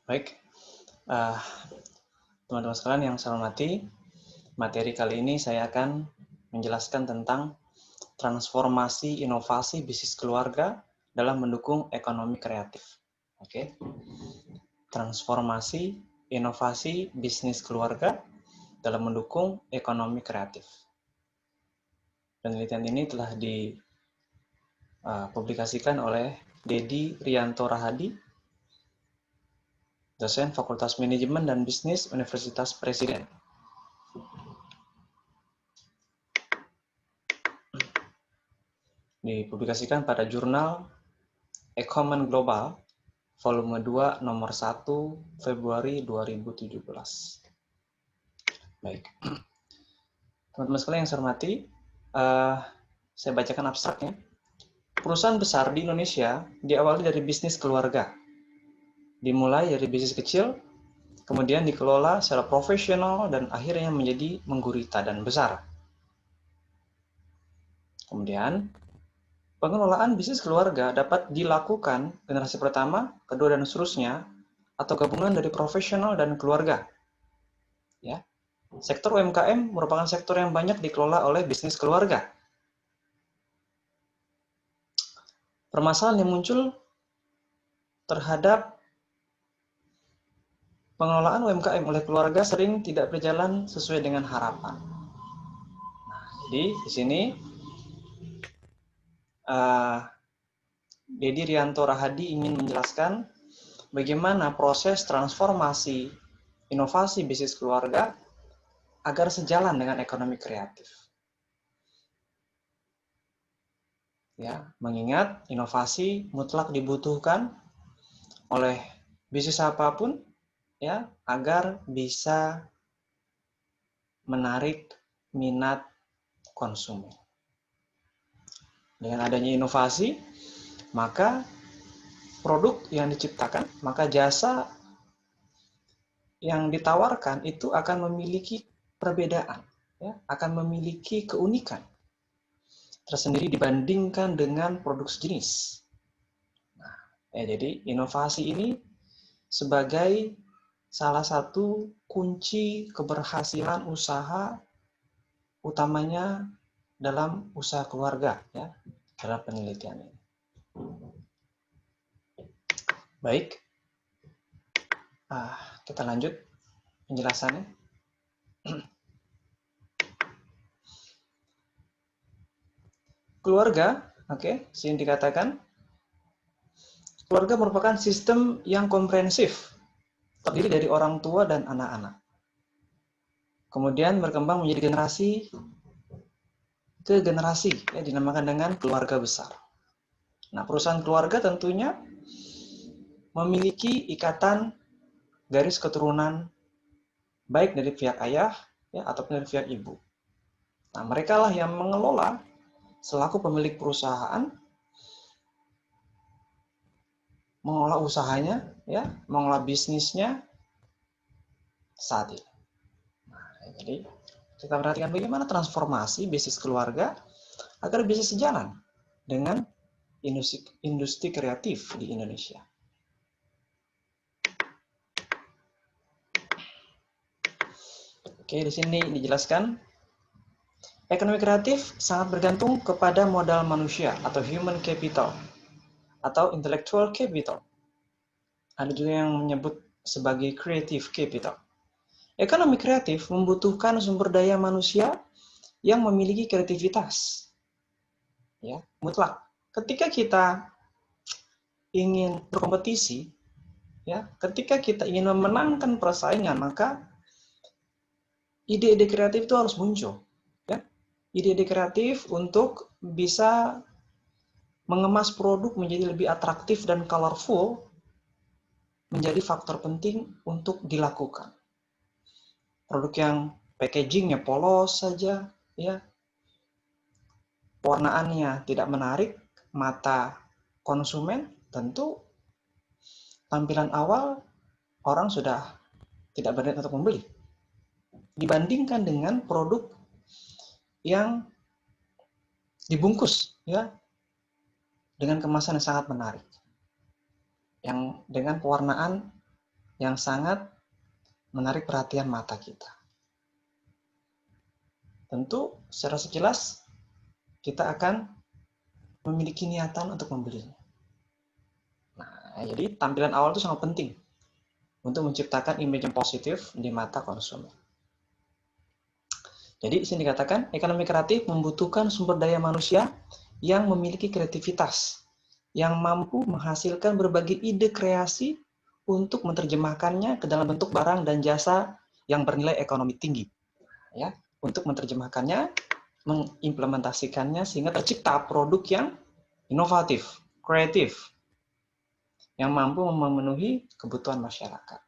Baik, teman-teman sekalian yang saya hormati, materi kali ini saya akan menjelaskan tentang transformasi inovasi bisnis keluarga dalam mendukung ekonomi kreatif. Oke, transformasi inovasi bisnis keluarga dalam mendukung ekonomi kreatif. Penelitian ini telah dipublikasikan oleh Dedi Rianto Rahadi, dosen Fakultas Manajemen dan Bisnis Universitas Presiden. Dipublikasikan pada jurnal Ecomen Global, volume 2, nomor 1, Februari 2017. Baik. Teman-teman sekalian yang saya hormati, saya bacakan abstraknya. Perusahaan besar di Indonesia diawali dari bisnis keluarga. Dimulai dari bisnis kecil, kemudian dikelola secara profesional dan akhirnya menjadi menggurita dan besar. Kemudian, pengelolaan bisnis keluarga dapat dilakukan generasi pertama, kedua, dan seterusnya, atau gabungan dari profesional dan keluarga. Ya. Sektor UMKM merupakan sektor yang banyak dikelola oleh bisnis keluarga. Permasalahan yang muncul terhadap pengelolaan UMKM oleh keluarga sering tidak berjalan sesuai dengan harapan. Nah, jadi di sini Dedi Rianto Rahadi ingin menjelaskan bagaimana proses transformasi inovasi bisnis keluarga agar sejalan dengan ekonomi kreatif. Ya, mengingat inovasi mutlak dibutuhkan oleh bisnis apapun ya agar bisa menarik minat konsumen. Dengan adanya inovasi, maka produk yang diciptakan, maka jasa yang ditawarkan itu akan memiliki perbedaan, ya, akan memiliki keunikan tersendiri dibandingkan dengan produk sejenis. Nah, jadi inovasi ini sebagai salah satu kunci keberhasilan usaha utamanya dalam usaha keluarga, ya, dalam penelitian ini. Baik, kita lanjut penjelasannya. Keluarga, sini dikatakan, keluarga merupakan sistem yang komprehensif, terdiri dari orang tua dan anak-anak. Kemudian berkembang menjadi generasi ke generasi, ya, dinamakan dengan keluarga besar. Nah, perusahaan keluarga tentunya memiliki ikatan garis keturunan baik dari pihak ayah, ya, ataupun dari pihak ibu. Nah, mereka lah yang mengelola selaku pemilik perusahaan, mengelola usahanya, ya, mengelola bisnisnya saat ini. Nah, jadi kita perhatikan bagaimana transformasi bisnis keluarga agar bisa sejalan dengan industri kreatif di Indonesia. Oke, di sini dijelaskan ekonomi kreatif sangat bergantung kepada modal manusia atau human capital atau intellectual capital. Ada juga yang menyebut sebagai creative capital. Ekonomi kreatif membutuhkan sumber daya manusia yang memiliki kreativitas, ya, mutlak. Ketika kita ingin berkompetisi, ya, ketika kita ingin memenangkan persaingan, maka ide-ide kreatif itu harus muncul, ya. Ide-ide kreatif untuk bisa mengemas produk menjadi lebih atraktif dan colorful menjadi faktor penting untuk dilakukan. Produk yang packagingnya polos saja, ya, warnaannya tidak menarik mata konsumen, tentu tampilan awal orang sudah tidak berniat untuk membeli. Dibandingkan dengan produk yang dibungkus, ya, dengan kemasan yang sangat menarik, yang dengan pewarnaan yang sangat menarik perhatian mata kita. Tentu secara sekilas kita akan memiliki niatan untuk membelinya. Nah, jadi tampilan awal itu sangat penting untuk menciptakan image yang positif di mata konsumen. Jadi di sini dikatakan ekonomi kreatif membutuhkan sumber daya manusia yang memiliki kreativitas, yang mampu menghasilkan berbagai ide kreasi untuk menerjemahkannya ke dalam bentuk barang dan jasa yang bernilai ekonomi tinggi. Ya, untuk menerjemahkannya, mengimplementasikannya sehingga tercipta produk yang inovatif, kreatif, yang mampu memenuhi kebutuhan masyarakat.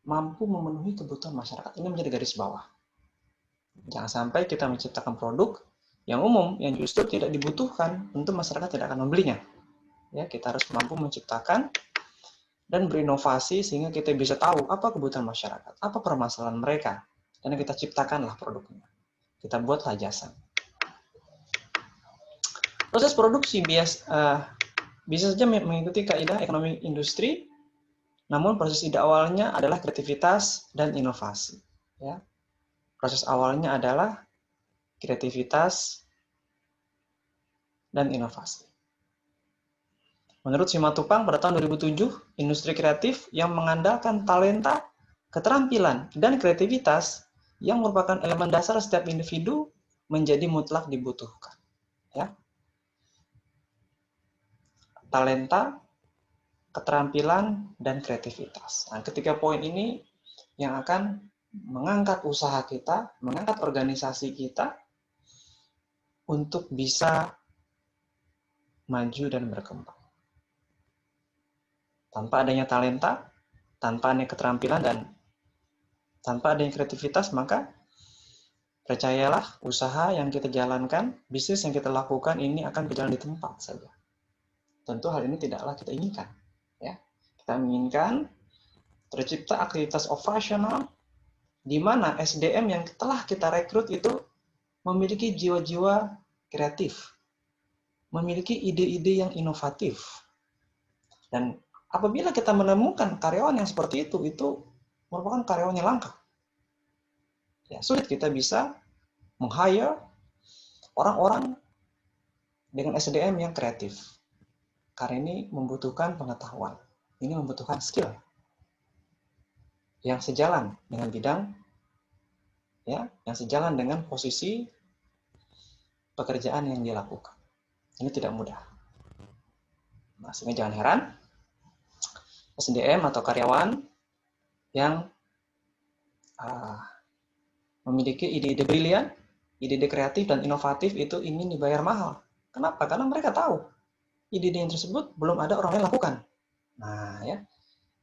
Mampu memenuhi kebutuhan masyarakat. Ini menjadi garis bawah. Jangan sampai kita menciptakan produk yang umum, yang justru tidak dibutuhkan, tentu masyarakat tidak akan membelinya. Ya, kita harus mampu menciptakan dan berinovasi sehingga kita bisa tahu apa kebutuhan masyarakat, apa permasalahan mereka, dan kita ciptakanlah produknya. Kita buatlah jasa. Proses produksi bisa saja mengikuti kaidah ekonomi industri, namun proses ide awalnya adalah kreativitas dan inovasi. Ya. Proses awalnya adalah kreativitas dan inovasi. Menurut Simatupang pada tahun 2007, industri kreatif yang mengandalkan talenta, keterampilan, dan kreativitas yang merupakan elemen dasar setiap individu menjadi mutlak dibutuhkan. Ya. Talenta, keterampilan, dan kreativitas. Nah, ketiga poin ini yang akan mengangkat usaha kita, mengangkat organisasi kita untuk bisa maju dan berkembang. Tanpa adanya talenta, tanpa adanya keterampilan, dan tanpa adanya kreativitas, maka percayalah usaha yang kita jalankan, bisnis yang kita lakukan ini akan berjalan di tempat saja. Tentu hal ini tidaklah kita inginkan. Ya. Kita menginginkan tercipta aktivitas operasional di mana SDM yang telah kita rekrut itu memiliki jiwa-jiwa kreatif, memiliki ide-ide yang inovatif. Dan apabila kita menemukan karyawan yang seperti itu merupakan karyawan yang langka. Ya, sulit kita bisa meng-hire orang-orang dengan SDM yang kreatif. Karena ini membutuhkan pengetahuan, ini membutuhkan skill yang sejalan dengan bidang, ya, yang sejalan dengan posisi pekerjaan yang dia lakukan. Ini tidak mudah. Nah, sehingga jangan heran, SDM atau karyawan yang memiliki ide-ide brilian, ide-ide kreatif dan inovatif itu ingin dibayar mahal. Kenapa? Karena mereka tahu ide-idenya tersebut belum ada orang lain lakukan. Nah, ya,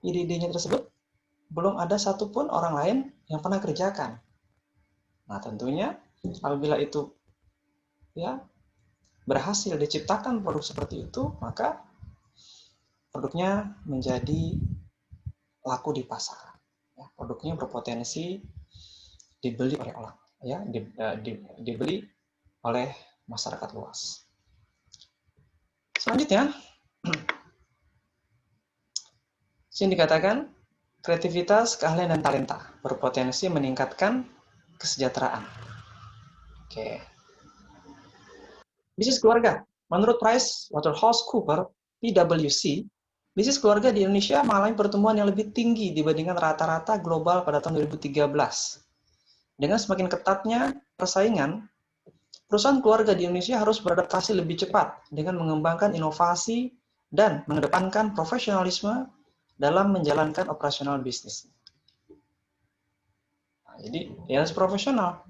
ide-idenya tersebut belum ada satupun orang lain yang pernah kerjakan. Nah, tentunya apabila itu ya berhasil diciptakan produk seperti itu, maka produknya menjadi laku di pasar. Ya, produknya berpotensi dibeli oleh orang, ya, dibeli oleh masyarakat luas. Selanjutnya, sini dikatakan kreativitas, keahlian, dan talenta berpotensi meningkatkan kesejahteraan. Oke. Bisnis keluarga. Menurut PricewaterhouseCoopers (PwC), bisnis keluarga di Indonesia mengalami pertumbuhan yang lebih tinggi dibandingkan rata-rata global pada tahun 2013. Dengan semakin ketatnya persaingan, perusahaan keluarga di Indonesia harus beradaptasi lebih cepat dengan mengembangkan inovasi dan mengedepankan profesionalisme dalam menjalankan operasional bisnis. Nah, jadi, ya harus profesional.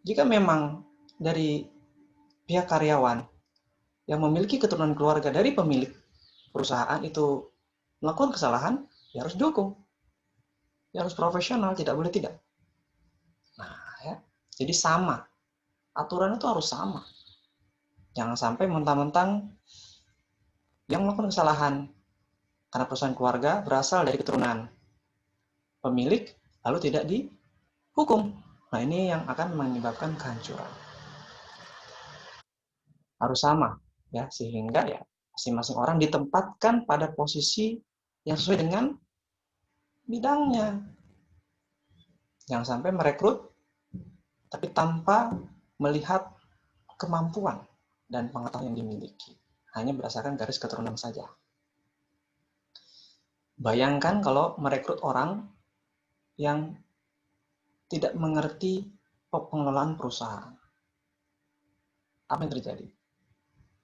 Jika memang dari pihak karyawan yang memiliki keturunan keluarga dari pemilik perusahaan itu melakukan kesalahan, ya harus dukung. Ya harus profesional, tidak boleh tidak. Nah, ya, jadi sama. Aturan itu harus sama. Jangan sampai mentang-mentang yang melakukan kesalahan karena perusahaan keluarga berasal dari keturunan pemilik, lalu tidak dihukum. Nah, ini yang akan menyebabkan kehancuran. Harus sama, ya, sehingga ya masing-masing orang ditempatkan pada posisi yang sesuai dengan bidangnya. Jangan sampai merekrut tapi tanpa melihat kemampuan dan pengetahuan yang dimiliki, hanya berdasarkan garis keturunan saja. Bayangkan kalau merekrut orang yang tidak mengerti pengelolaan perusahaan. Apa yang terjadi?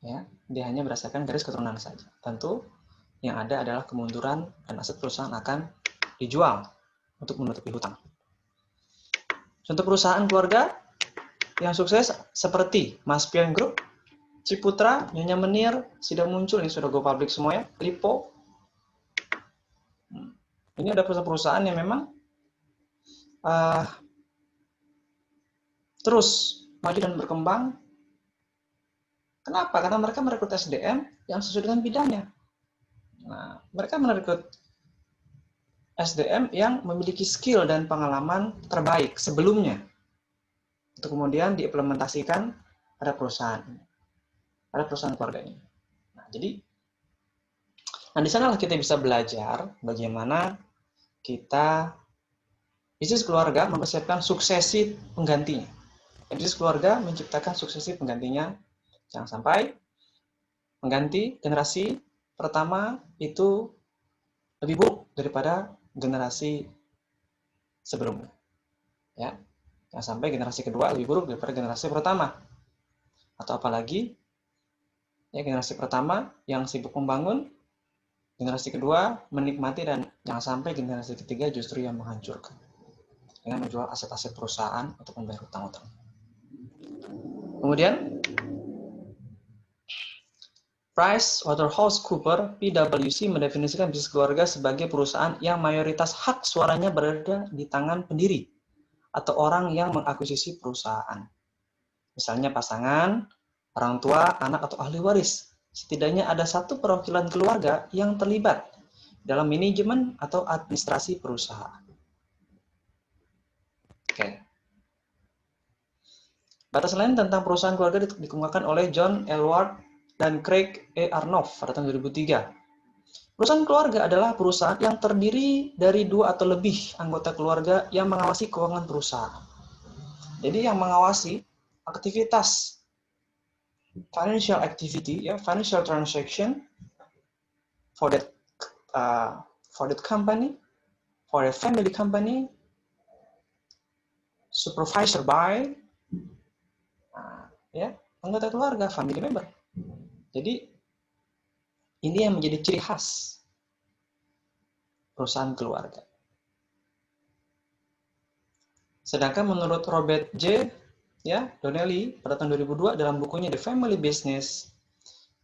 Ya, dia hanya berdasarkan garis keturunan saja. Tentu yang ada adalah kemunduran dan aset perusahaan akan dijual untuk menutupi hutang. Contoh perusahaan keluarga yang sukses seperti Mas Pion Group, Ciputra, Nyonya Menir, sudah muncul, ini sudah go public semuanya, Lipo. Ini ada perusahaan-perusahaan yang memang terus maju dan berkembang. Kenapa? Karena mereka merekrut SDM yang sesuai dengan bidangnya. Nah, mereka merekrut SDM yang memiliki skill dan pengalaman terbaik sebelumnya untuk kemudian diimplementasikan pada perusahaan keluarga ini. Nah, jadi di sanalah kita bisa belajar bagaimana kita bisnis keluarga mempersiapkan suksesi penggantinya. Bisnis keluarga menciptakan suksesi penggantinya. Jangan sampai pengganti generasi pertama itu lebih buruk daripada generasi sebelumnya. Ya, jangan sampai generasi kedua lebih buruk daripada generasi pertama. Atau apalagi ya generasi pertama yang sibuk membangun, generasi kedua menikmati, dan jangan sampai generasi ketiga justru yang menghancurkan dengan menjual aset-aset perusahaan untuk membayar hutang-hutang. Kemudian PricewaterhouseCoopers (PwC) mendefinisikan bisnis keluarga sebagai perusahaan yang mayoritas hak suaranya berada di tangan pendiri atau orang yang mengakuisisi perusahaan. Misalnya pasangan, orang tua, anak, atau ahli waris. Setidaknya ada satu perwakilan keluarga yang terlibat dalam manajemen atau administrasi perusahaan. Oke. Batas lain tentang perusahaan keluarga dikemukakan oleh John Elward dan Craig E. Arnoff pada tahun 2003. Perusahaan keluarga adalah perusahaan yang terdiri dari 2 atau lebih anggota keluarga yang mengawasi keuangan perusahaan. Jadi yang mengawasi aktivitas financial activity, ya, financial transaction for that company, for a family company, supervisor by ya, anggota keluarga, family member. Jadi ini yang menjadi ciri khas perusahaan keluarga. Sedangkan menurut Robert J. Donnelly pada tahun 2002 dalam bukunya The Family Business,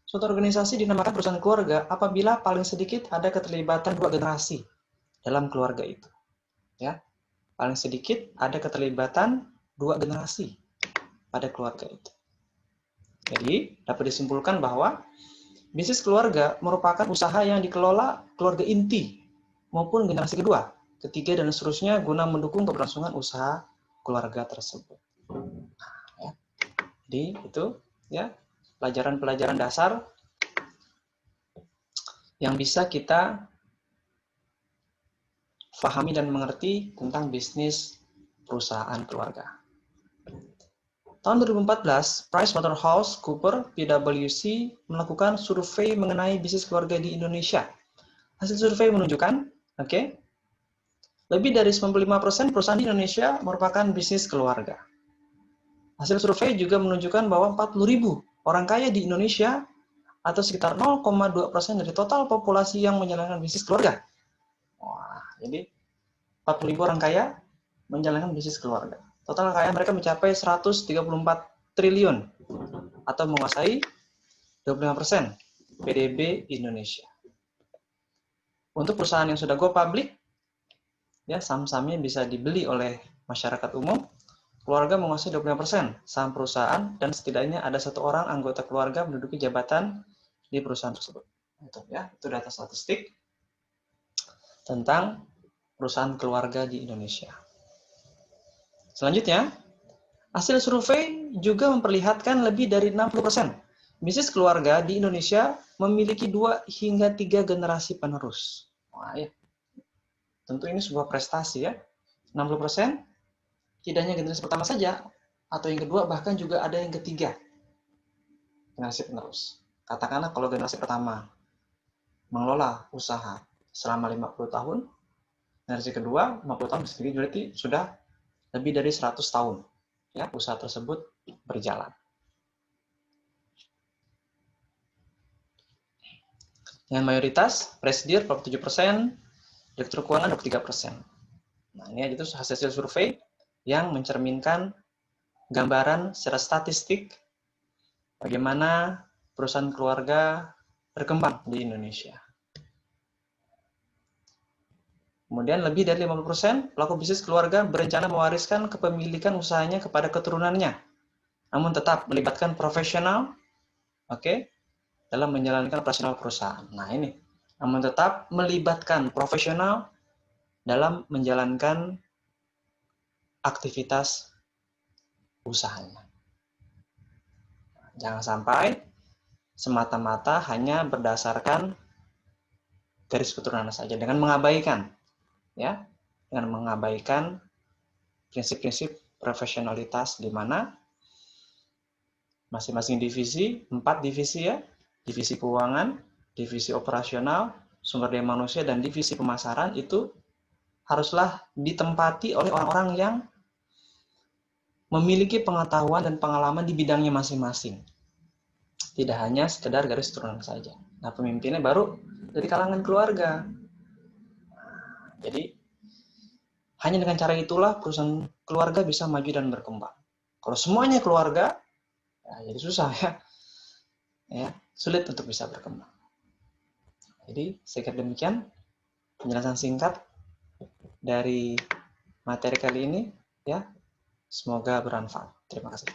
suatu organisasi dinamakan perusahaan keluarga apabila paling sedikit ada keterlibatan 2 generasi dalam keluarga itu. Ya, paling sedikit ada keterlibatan 2 generasi pada keluarga itu. Jadi dapat disimpulkan bahwa bisnis keluarga merupakan usaha yang dikelola keluarga inti maupun generasi kedua, ketiga, dan seterusnya guna mendukung keberlangsungan usaha keluarga tersebut. Ya. Jadi itu ya pelajaran-pelajaran dasar yang bisa kita pahami dan mengerti tentang bisnis perusahaan keluarga. Tahun 2014, PricewaterhouseCoopers (PwC) melakukan survei mengenai bisnis keluarga di Indonesia. Hasil survei menunjukkan, lebih dari 95% perusahaan di Indonesia merupakan bisnis keluarga. Hasil survei juga menunjukkan bahwa 40.000 orang kaya di Indonesia atau sekitar 0,2% dari total populasi yang menjalankan bisnis keluarga. Wah, jadi 40.000 orang kaya menjalankan bisnis keluarga. Total kekayaan mereka mencapai 134 triliun atau menguasai 25% PDB Indonesia. Untuk perusahaan yang sudah go public, ya saham-sahamnya bisa dibeli oleh masyarakat umum, keluarga menguasai 25% saham perusahaan dan setidaknya ada 1 orang anggota keluarga menduduki jabatan di perusahaan tersebut. Itu data statistik tentang perusahaan keluarga di Indonesia. Selanjutnya, hasil survei juga memperlihatkan lebih dari 60% bisnis keluarga di Indonesia memiliki 2 hingga 3 generasi penerus. Wah, ya. Tentu ini sebuah prestasi ya. 60% tidak hanya generasi pertama saja, atau yang kedua, bahkan juga ada yang ketiga. Generasi penerus. Katakanlah kalau generasi pertama mengelola usaha selama 50 tahun, generasi kedua 50 tahun berarti sudah lebih dari 100 tahun ya usaha tersebut berjalan. Dengan mayoritas presidir 47%, direktur keuangan 23%. Nah, ini itu hasil survei yang mencerminkan gambaran secara statistik bagaimana perusahaan keluarga berkembang di Indonesia. Kemudian lebih dari 50% pelaku bisnis keluarga berencana mewariskan kepemilikan usahanya kepada keturunannya, namun tetap melibatkan profesional, dalam menjalankan operasional perusahaan. Nah ini, namun tetap melibatkan profesional dalam menjalankan aktivitas usahanya. Jangan sampai semata-mata hanya berdasarkan garis keturunan saja dengan mengabaikan prinsip-prinsip profesionalitas di mana masing-masing divisi, 4 divisi ya, divisi keuangan, divisi operasional, sumber daya manusia, dan divisi pemasaran itu haruslah ditempati oleh orang-orang yang memiliki pengetahuan dan pengalaman di bidangnya masing-masing. Tidak hanya sekedar garis keturunan saja. Nah, pemimpinnya baru dari kalangan keluarga. Jadi, hanya dengan cara itulah perusahaan keluarga bisa maju dan berkembang. Kalau semuanya keluarga, ya jadi susah ya, sulit untuk bisa berkembang. Jadi, saya kira demikian penjelasan singkat dari materi kali ini ya. Semoga bermanfaat. Terima kasih.